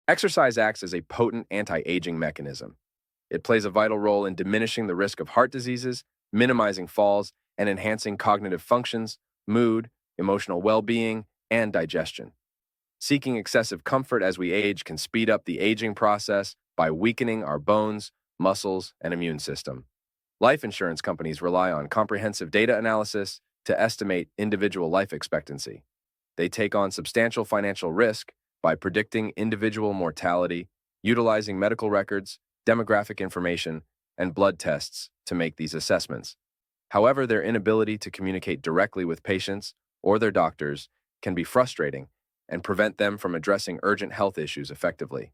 Exercise acts as a potent anti-aging mechanism. It plays a vital role in diminishing the risk of heart diseases, minimizing falls, and enhancing cognitive functions, mood, emotional well-being, and digestion. Seeking excessive comfort as we age can speed up the aging process by weakening our bones, muscles, and immune system. Life insurance companies rely on comprehensive data analysis to estimate individual life expectancy. They take on substantial financial risk by predicting individual mortality, utilizing medical records, demographic information, and blood tests to make these assessments. However, their inability to communicate directly with patients or their doctors can be frustrating and prevent them from addressing urgent health issues effectively.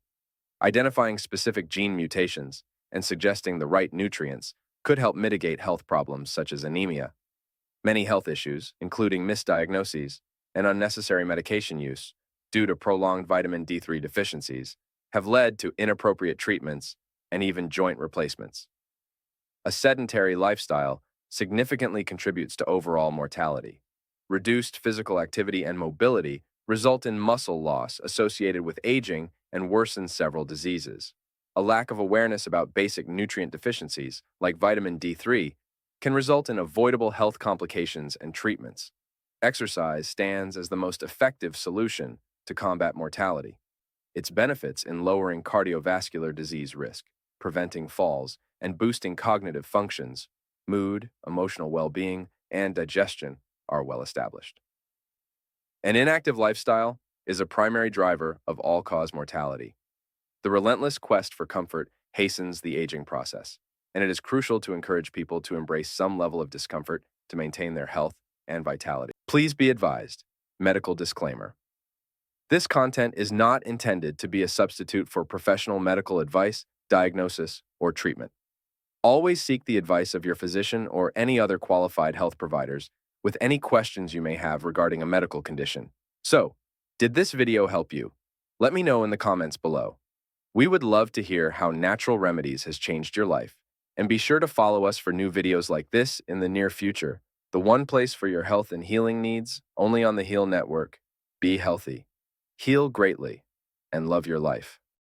Identifying specific gene mutations and suggesting the right nutrients could help mitigate health problems such as anemia. Many health issues, including misdiagnoses and unnecessary medication use due to prolonged vitamin D3 deficiencies, have led to inappropriate treatments and even joint replacements. A sedentary lifestyle significantly contributes to overall mortality. Reduced physical activity and mobility result in muscle loss associated with aging and worsen several diseases. A lack of awareness about basic nutrient deficiencies, like vitamin D3, can result in avoidable health complications and treatments. Exercise stands as the most effective solution to combat mortality. Its benefits in lowering cardiovascular disease risk, preventing falls, and boosting cognitive functions, mood, emotional well-being, and digestion are well established. An inactive lifestyle is a primary driver of all-cause mortality. The relentless quest for comfort hastens the aging process, and it is crucial to encourage people to embrace some level of discomfort to maintain their health and vitality. Please be advised, medical disclaimer. This content is not intended to be a substitute for professional medical advice, diagnosis, or treatment. Always seek the advice of your physician or any other qualified health providers with any questions you may have regarding a medical condition. So, did this video help you? Let me know in the comments below. We would love to hear how natural remedies has changed your life, and be sure to follow us for new videos like this in the near future. The one place for your health and healing needs, only on the Heal Network. Be healthy, heal greatly, and love your life.